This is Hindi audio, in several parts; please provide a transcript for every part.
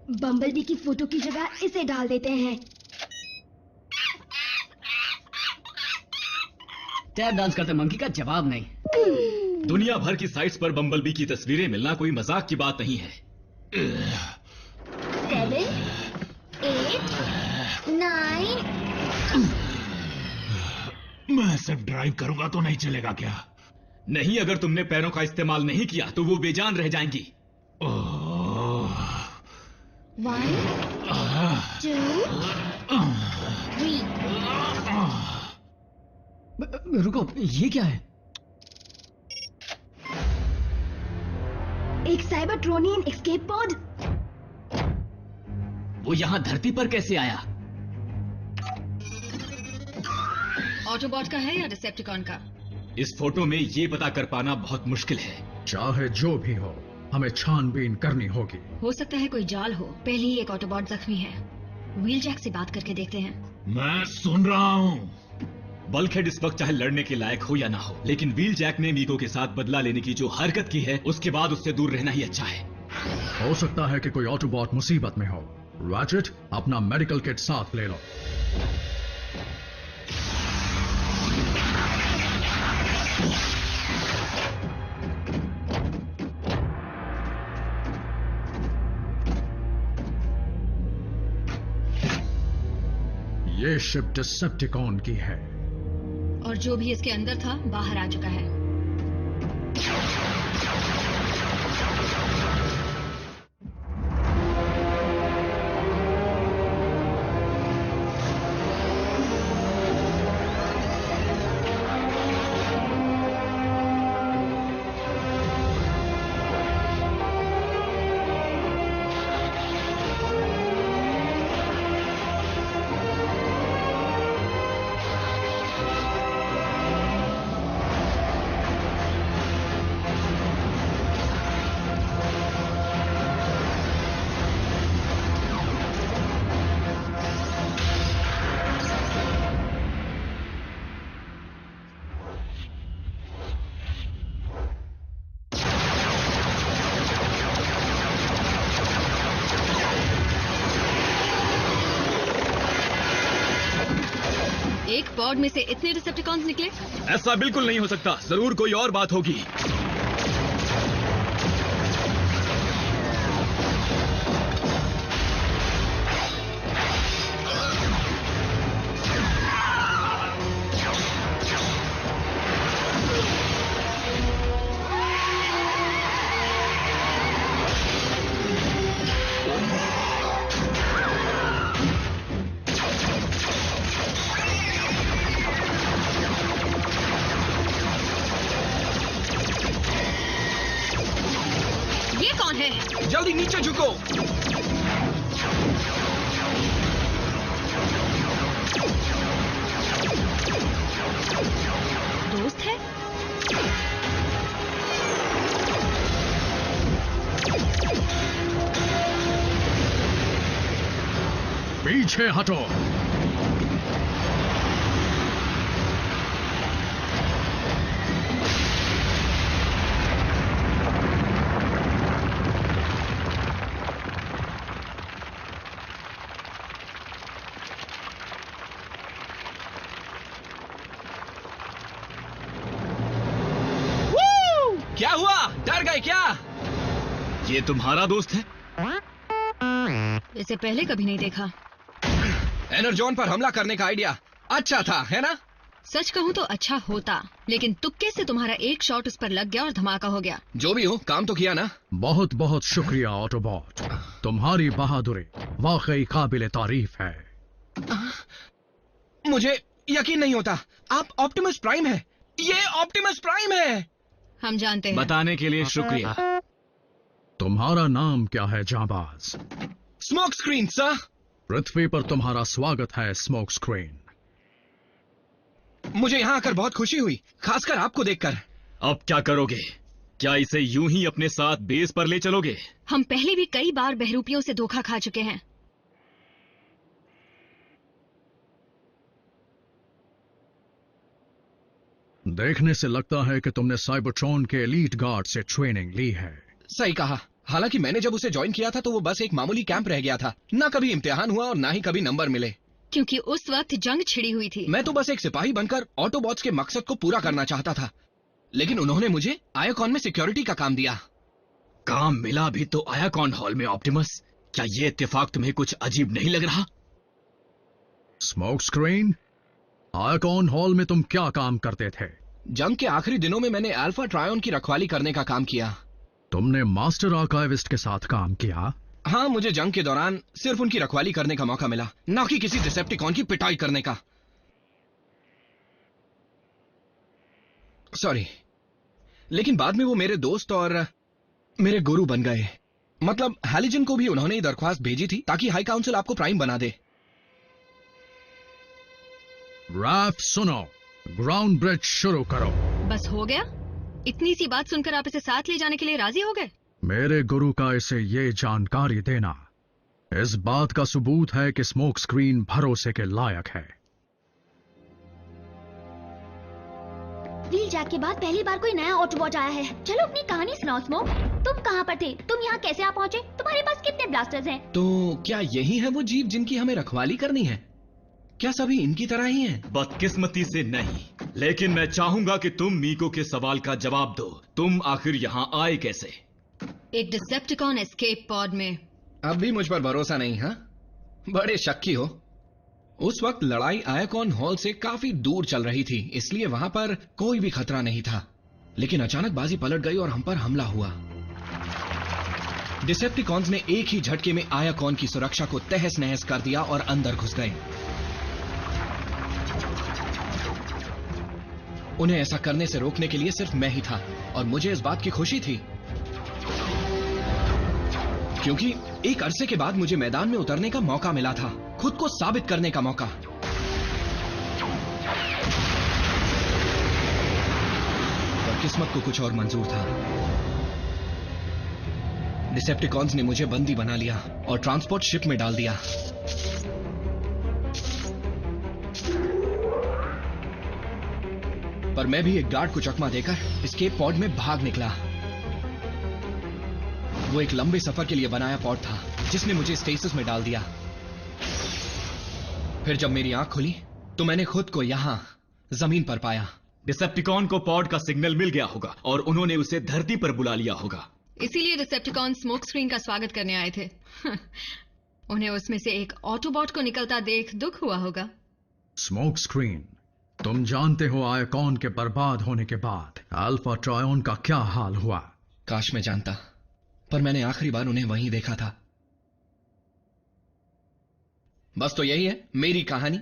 बम्बलबी की फोटो की जगह इसे डाल देते हैं। टैप डांस करते मंकी का जवाब नहीं। दुनिया भर की साइट्स पर बम्बलबी की तस्वीरें मिलना कोई मजाक की बात नहीं है। 7, 8, 9। मैं सिर्फ ड्राइव करूंगा तो नहीं चलेगा क्या? नहीं, अगर तुमने पैरों का इस्तेमाल नहीं किया तो वो बेजान रह जाएंगी। 1, 2, 3। रुको, ये क्या है? एक साइबरट्रोनियन एस्केप पॉड। वो यहाँ धरती पर कैसे आया? ऑटोबॉट का है या डिसेप्टिकॉन का? इस फोटो में ये पता कर पाना बहुत मुश्किल है। चाहे जो भी हो, हमें छानबीन करनी होगी। हो सकता है कोई जाल हो। पहले ही एक ऑटोबॉट जख्मी है। व्हील जैक से बात करके देखते हैं। मैं सुन रहा हूँ। बल्कहेड इस वक्त चाहे लड़ने के लायक हो या ना हो, लेकिन व्हील जैक ने मीको के साथ बदला लेने की जो हरकत की है, उसके बाद उससे दूर रहना ही अच्छा है। हो सकता है कि कोई ऑटोबॉट मुसीबत में हो। रैचेट, अपना मेडिकल किट साथ ले लो। ये शिप डिसेप्टिकॉन की है और जो भी इसके अंदर था बाहर आ चुका है। एक पॉड में से इतने रिसेप्टिकॉन्स निकले? ऐसा बिल्कुल नहीं हो सकता। जरूर कोई और बात होगी। जल्दी नीचे झुको। दोस्त है? पीछे हटो। क्या हुआ? डर गए क्या? ये तुम्हारा दोस्त है? इसे पहले कभी नहीं देखा। एनर्जॉन पर हमला करने का आइडिया अच्छा था, है ना? सच कहूँ तो अच्छा होता, लेकिन तुक्के से तुम्हारा एक शॉट उस पर लग गया और धमाका हो गया। जो भी हो, काम तो किया ना। बहुत बहुत शुक्रिया ऑटोबॉट, तुम्हारी बहादुरी वाकई काबिले तारीफ है। मुझे यकीन नहीं होता, आप ऑप्टिमस प्राइम हैं। ये ऑप्टिमस प्राइम है। हम जानते हैं। बताने के लिए शुक्रिया। तुम्हारा नाम क्या है जांबाज? Smoke screen sir. पृथ्वी पर तुम्हारा स्वागत है स्मोक स्क्रीन। मुझे यहाँ आकर बहुत खुशी हुई, खासकर आपको देखकर। अब क्या करोगे? क्या इसे यूं ही अपने साथ बेस पर ले चलोगे? हम पहले भी कई बार बहरूपियों से धोखा खा चुके हैं। देखने से लगता है कि तुमने साइबरट्रॉन के एलीट गार्ड से ट्रेनिंग ली है। सही कहा, हालांकि मैंने जब उसे ज्वाइन किया था तो वो बस एक मामूली कैंप रह गया था। ना कभी इम्तिहान हुआ और ना ही कभी नंबर मिले। क्योंकि उस वक्त जंग छिड़ी हुई थी। मैं तो बस एक सिपाही बनकर ऑटोबॉट्स के मकसद को पूरा करना चाहता था, लेकिन उन्होंने मुझे आयाकॉन में सिक्योरिटी का काम दिया। काम मिला भी तो आयाकॉन हॉल में ऑप्टिमस। क्या ये इत्तेफाक तुम्हें कुछ अजीब नहीं लग रहा? स्मोक स्क्रीन, आयाकॉन हॉल में तुम क्या काम करते थे? जंग के आखिरी दिनों में मैंने अल्फा ट्रायन की रखवाली करने का काम किया। तुमने मास्टर आर्काइविस्ट के साथ काम किया? हाँ, मुझे जंग के दौरान सिर्फ उनकी रखवाली करने का मौका मिला, ना कि किसी डिसेप्टिकॉन की पिटाई करने का। सॉरी, लेकिन बाद में वो मेरे दोस्त और मेरे गुरु बन गए। मतलब हैलिजन को भी उन्होंने ही दरख्वास्त भेजी थी ताकि हाई काउंसिल आपको प्राइम बना दे। रैफ सुनो, ग्राउंड ब्रिज शुरू करो। बस हो गया? इतनी सी बात सुनकर आप इसे साथ ले जाने के लिए राजी हो गए? मेरे गुरु का इसे ये जानकारी देना इस बात का सबूत है कि स्मोक स्क्रीन भरोसे के लायक है। व्हील जैक के बाद पहली बार कोई नया ऑटोबॉट आया है। चलो अपनी कहानी सुनाओ स्मोक। तुम कहाँ पर थे? तुम यहाँ कैसे आ पहुँचे? तुम्हारे पास कितने ब्लास्टर्स हैं? तो क्या यही है वो जीव जिनकी हमें रखवाली करनी है? क्या सभी इनकी तरह ही हैं? बदकिस्मती से नहीं, लेकिन मैं चाहूंगा कि तुम मीको के सवाल का जवाब दो। तुम आखिर यहाँ आए कैसे? एक डिसेप्टिकॉन एस्केप पॉड में। अब भी मुझ पर भरोसा नहीं? हाँ, बड़े शक्की हो। उस वक्त लड़ाई आयाकॉन हॉल से काफी दूर चल रही थी, इसलिए वहां पर कोई भी खतरा नहीं था। लेकिन अचानक बाजी पलट गई और हम पर हमला हुआ। डिसेप्टिकॉन्स ने एक ही झटके में आयाकॉन की सुरक्षा को तहस नहस कर दिया और अंदर घुस गए। उन्हें ऐसा करने से रोकने के लिए सिर्फ मैं ही था, और मुझे इस बात की खुशी थी क्योंकि एक अरसे के बाद मुझे मैदान में उतरने का मौका मिला था, खुद को साबित करने का मौका। पर किस्मत को कुछ और मंजूर था। डिसेप्टिकॉन्स ने मुझे बंदी बना लिया और ट्रांसपोर्ट शिप में डाल दिया। पर मैं भी एक गार्ड को चकमा देकर एस्केप पॉड में भाग निकला। वो एक लंबे सफर के लिए बनाया पॉड था जिसने मुझे स्टेसिस में डाल दिया। फिर जब मेरी आंख खुली तो मैंने खुद को यहां जमीन पर पाया। डिसेप्टिकॉन को पॉड का सिग्नल मिल गया होगा और उन्होंने उसे धरती पर बुला लिया होगा। इसीलिए डिसेप्टिकॉन स्मोक स्क्रीन का स्वागत करने आए थे। उन्हें उसमें से एक ऑटोबॉट को निकलता देख दुख हुआ होगा। स्मोक स्क्रीन, तुम जानते हो आयाकॉन के बर्बाद होने के बाद अल्फा ट्रायन का क्या हाल हुआ? काश मैं जानता, पर मैंने आखिरी बार उन्हें वहीं देखा था। बस तो यही है मेरी कहानी।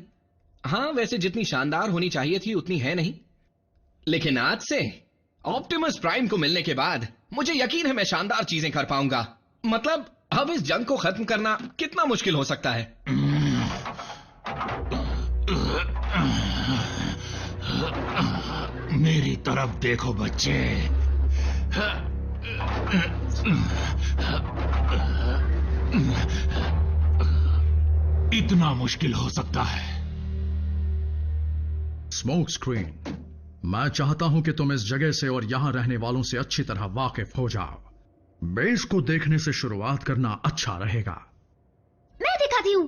हाँ, वैसे जितनी शानदार होनी चाहिए थी उतनी है नहीं, लेकिन आज से ऑप्टिमस प्राइम को मिलने के बाद मुझे यकीन है मैं शानदार चीजें कर पाऊंगा। मतलब अब इस जंग को खत्म करना कितना मुश्किल हो सकता है। मेरी तरफ देखो बच्चे। इतना मुश्किल हो सकता है? स्मोक स्क्रीन, मैं चाहता हूं कि तुम इस जगह से और यहां रहने वालों से अच्छी तरह वाकिफ हो जाओ। बेस को देखने से शुरुआत करना अच्छा रहेगा। मैं दिखाती हूँ।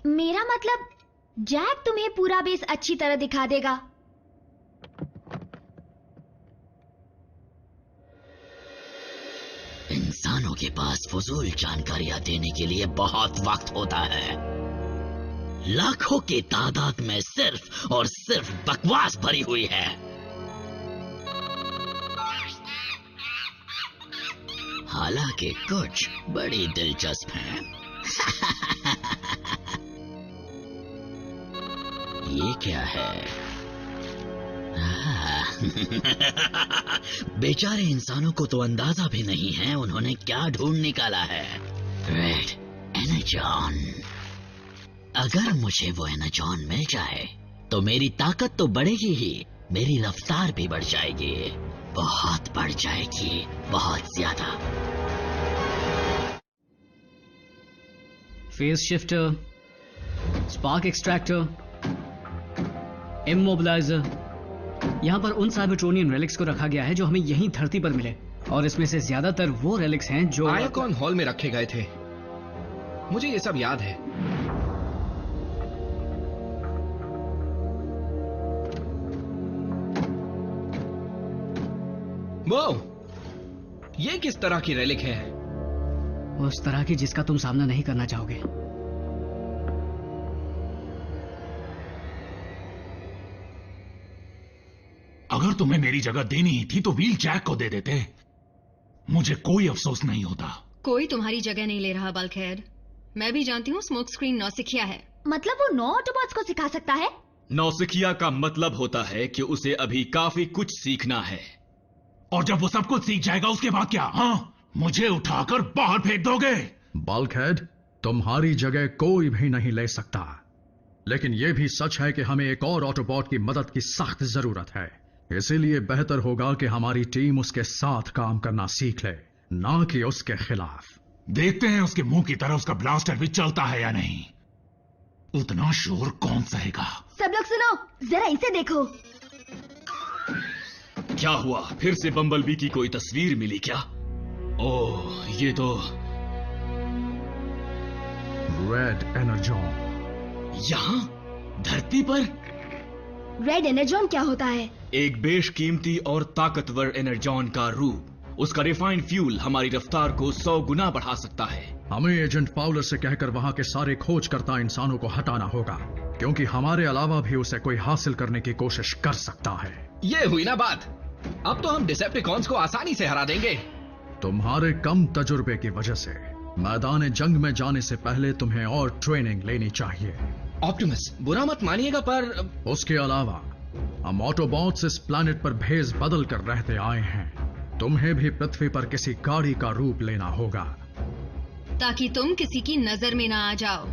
मेरा मतलब जैक तुम्हें पूरा बेस अच्छी तरह दिखा देगा। इंसानों के पास फजूल जानकारियां देने के लिए बहुत वक्त होता है। लाखों की तादाद में सिर्फ और सिर्फ बकवास भरी हुई है। हालांकि कुछ बड़ी दिलचस्प हैं। ये क्या है? बेचारे इंसानों को तो अंदाजा भी नहीं है उन्होंने क्या ढूंढ निकाला है। Red Energon. अगर मुझे वो एनर्जॉन मिल जाए तो मेरी ताकत तो बढ़ेगी ही, मेरी रफ्तार भी बढ़ जाएगी, बहुत बढ़ जाएगी, बहुत ज्यादा। Phase shifter, spark extractor, immobiliser, यहाँ पर उन साइबरट्रोनियन रेलिक्स को रखा गया है जो हमें यहीं धरती पर मिले, और इसमें से ज्यादातर वो रेलिक्स हैं जो आयाकॉन हॉल में रखे गए थे। मुझे ये सब याद है। वो ये किस तरह की रेलिक है? उस तरह की जिसका तुम सामना नहीं करना चाहोगे। अगर तुम्हें मेरी जगह देनी ही थी तो व्हील जैक को दे देते, मुझे कोई अफसोस नहीं होता। कोई तुम्हारी जगह नहीं ले रहा बल्कहेड। मैं भी जानती हूँ स्मोक स्क्रीन नौसिखिया है। मतलब वो 9 ऑटोबॉट्स को सिखा सकता है? नौसिखिया का मतलब होता है कि उसे अभी काफी कुछ सीखना है। और जब वो सब कुछ सीख जाएगा उसके बाद क्या? हाँ, मुझे उठाकर बाहर फेंक दोगे? बल्कहेड, तुम्हारी जगह कोई भी नहीं ले सकता, लेकिन यह भी सच है कि हमें एक और ऑटोबॉट की मदद की सख्त जरूरत है। इसीलिए बेहतर होगा कि हमारी टीम उसके साथ काम करना सीख ले, ना कि उसके खिलाफ। देखते हैं उसके मुंह की तरफ उसका ब्लास्टर भी चलता है या नहीं। उतना शोर कौन सहेगा? सब लोग सुनो, जरा इसे देखो। क्या हुआ? फिर से बम्बलबी की कोई तस्वीर मिली क्या? ओह, ये तो रेड एनर्जॉन। यहाँ धरती पर? रेड एनर्जॉन क्या होता है? एक बेशकीमती और ताकतवर एनर्जॉन का रूप। उसका रिफाइंड फ्यूल हमारी रफ्तार को 100 गुना बढ़ा सकता है। हमें एजेंट फाउलर से कहकर वहां के सारे खोजकर्ता इंसानों को हटाना होगा, क्योंकि हमारे अलावा भी उसे कोई हासिल करने की कोशिश कर सकता है। ये हुई ना बात। अब तो हम डिसेप्टिकॉन्स को आसानी से हरा देंगे। तुम्हारे कम तजुर्बे की वजह से मैदान जंग में जाने से पहले तुम्हें और ट्रेनिंग लेनी चाहिए। ऑप्टिमस, बुरा मत मानिएगा, पर उसके अलावा हम ऑटोबॉट्स इस प्लैनेट पर भेस बदल कर रहते आए हैं। तुम्हें भी पृथ्वी पर किसी गाड़ी का रूप लेना होगा, ताकि तुम किसी की नजर में ना आ जाओ,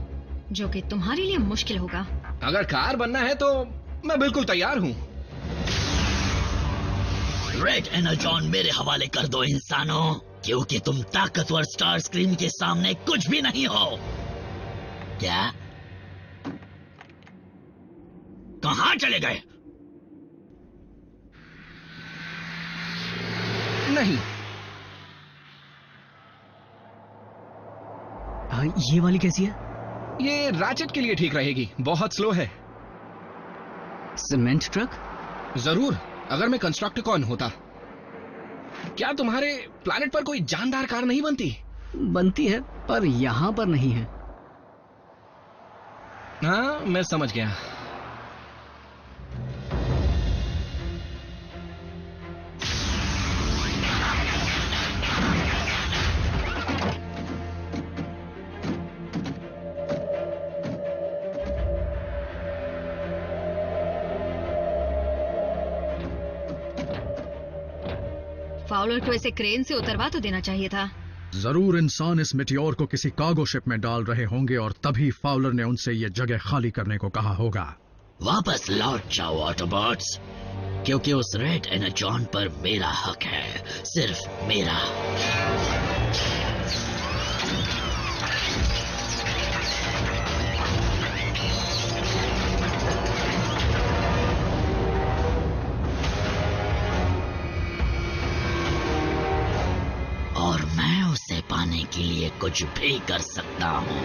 जो कि तुम्हारे लिए मुश्किल होगा। अगर कार बनना है तो मैं बिल्कुल तैयार हूँ। रेड एनर्जॉन मेरे हवाले कर दो इंसानों, क्योंकि तुम ताकतवर स्टार स्क्रीन के सामने कुछ भी नहीं हो। क्या? कहां चले गए? नहीं, ये वाली कैसी है? ये रैचेट के लिए ठीक रहेगी, बहुत स्लो है। Cement truck? जरूर, अगर मैं कंस्ट्रक्टिकॉन होता। क्या तुम्हारे प्लैनेट पर कोई जानदार कार नहीं बनती? बनती है, पर यहां पर नहीं है। हाँ, मैं समझ गया। फाउलर को इसे क्रेन से उतरवा तो देना चाहिए था। जरूर इंसान इस मेटियोर को किसी कार्गो शिप में डाल रहे होंगे और तभी फाउलर ने उनसे ये जगह खाली करने को कहा होगा। वापस लौट जाओ ऑटोबॉट्स, क्योंकि उस रेड एनर्जॉन पर मेरा हक है, सिर्फ मेरा। और मैं उसे पाने के लिए कुछ भी कर सकता हूं।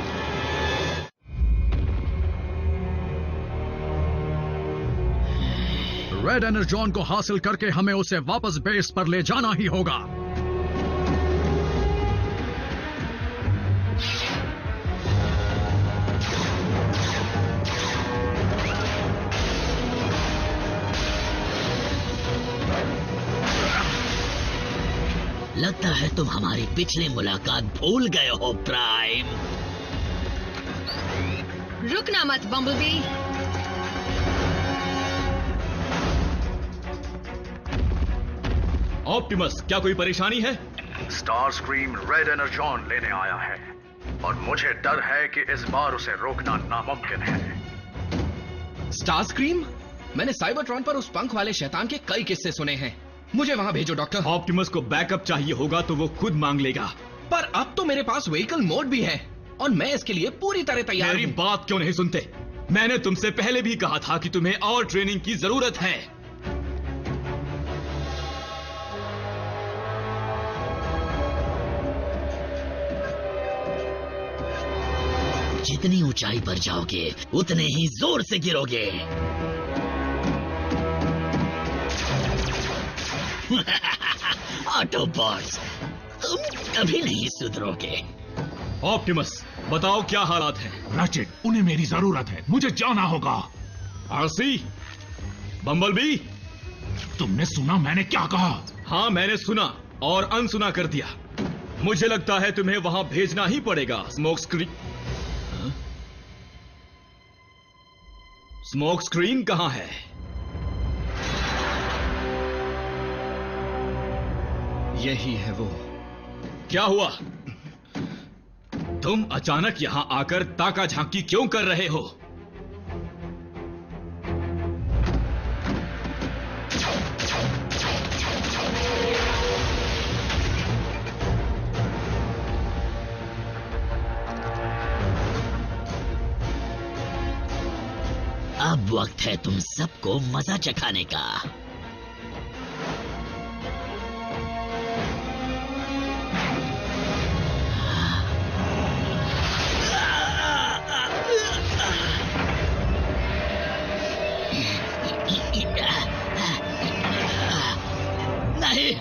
रेड एनर्जॉन को हासिल करके हमें उसे वापस बेस पर ले जाना ही होगा। लगता है तुम हमारी पिछली मुलाकात भूल गए हो प्राइम। रुकना मत बम्बलबी। ऑप्टिमस, क्या कोई परेशानी है? स्टार स्क्रीम रेड एनर्जॉन लेने आया है और मुझे डर है कि इस बार उसे रोकना नामुमकिन है। Star scream? मैंने साइबरट्रॉन पर उस पंख वाले शैतान के कई किस्से सुने हैं। मुझे वहां भेजो डॉक्टर। ऑप्टिमस को बैकअप चाहिए होगा तो वो खुद मांग लेगा। पर अब तो मेरे पास व्हीकल मोड भी है और मैं इसके लिए पूरी तरह तैयार मेरी हूं। बात क्यों नहीं सुनते? मैंने तुमसे पहले भी कहा था कि तुम्हें और ट्रेनिंग की जरूरत है। जितनी ऊंचाई पर जाओगे उतने ही जोर से गिरोगे। ऑटोबॉट्स, तुम कभी नहीं सुधरोगे। ऑप्टिमस, बताओ क्या हालात हैं? रैचेट, उन्हें मेरी जरूरत है, मुझे जाना होगा। आरसी, बम्बलबी, तुमने सुना मैंने क्या कहा? हाँ, मैंने सुना और अनसुना कर दिया। मुझे लगता है तुम्हें वहां भेजना ही पड़ेगा। स्मोक स्क्रीन कहां है? यही है वो। क्या हुआ? तुम अचानक यहां आकर ताका झांकी क्यों कर रहे हो? अब वक्त है तुम सबको मजा चखाने का। नहीं,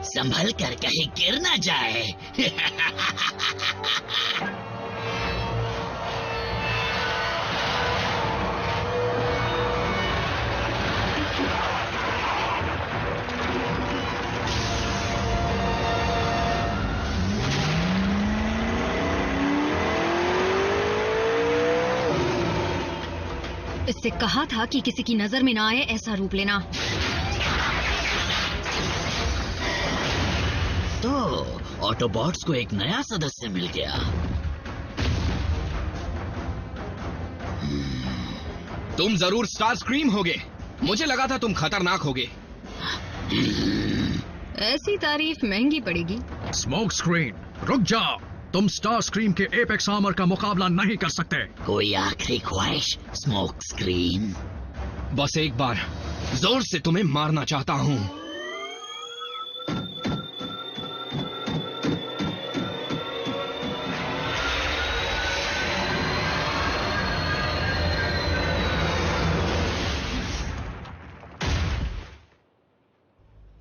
संभल कर कहीं गिर ना जाए। इससे कहा था कि किसी की नजर में ना आए ऐसा रूप लेना। तो ऑटोबॉट्स को एक नया सदस्य मिल गया। तुम जरूर स्टार स्क्रीम होगे। मुझे लगा था तुम खतरनाक होगे। ऐसी तारीफ महंगी पड़ेगी। स्मोक स्क्रीन, रुक जाओ। तुम स्टार स्क्रीम के एपेक्स आर्मर का मुकाबला नहीं कर सकते। कोई आखिरी ख्वाहिश स्मोक स्क्रीन? बस एक बार जोर से तुम्हें मारना चाहता हूं।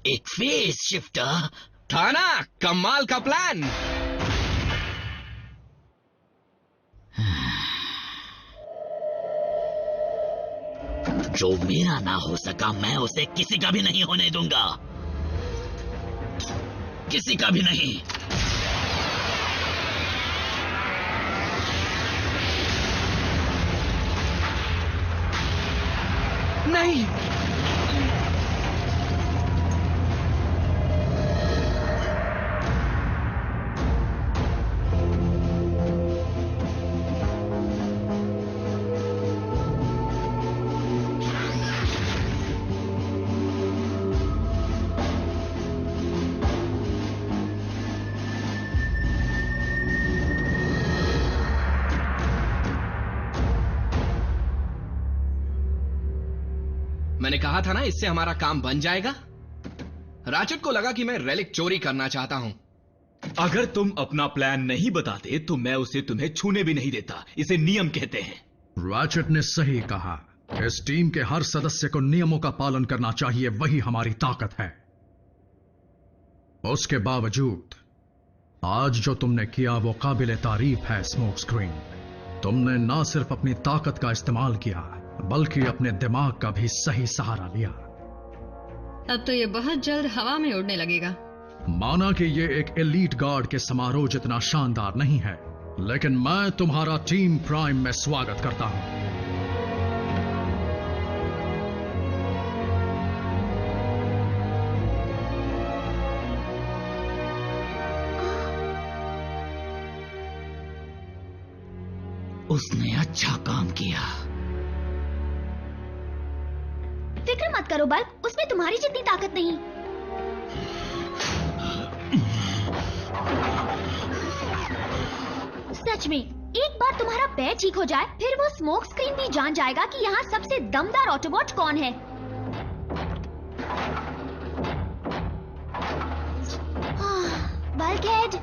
एक फेस शिफ्टर था ना कमाल का प्लान। जो मेरा ना हो सका मैं उसे किसी का भी नहीं होने दूंगा, किसी का भी नहीं। नहीं, मैंने कहा था ना इससे हमारा काम बन जाएगा। राचेट को लगा कि मैं रेलिक चोरी करना चाहता हूं। अगर तुम अपना प्लान नहीं बताते तो मैं उसे तुम्हें छूने भी नहीं देता। इसे नियम कहते हैं। रैचेट ने सही कहा। इस टीम के हर सदस्य को नियमों का पालन करना चाहिए, वही हमारी ताकत है। उसके बावजूद आज जो तुमने किया वो काबिले तारीफ है स्मोक स्क्रीन। तुमने ना सिर्फ अपनी ताकत का इस्तेमाल किया बल्कि अपने दिमाग का भी सही सहारा लिया। अब तो ये बहुत जल्द हवा में उड़ने लगेगा। माना कि ये एक एलीट गार्ड के समारोह जितना शानदार नहीं है, लेकिन मैं तुम्हारा टीम प्राइम में स्वागत करता हूं। उसने अच्छा काम किया। फिक्र मत करो बल्ब, उसमें तुम्हारी जितनी ताकत नहीं। सच में एक बार तुम्हारा पैर ठीक हो जाए, फिर वो स्मोक स्क्रीन भी जान जाएगा कि यहाँ सबसे दमदार ऑटोबॉट कौन है। बल्कहेड,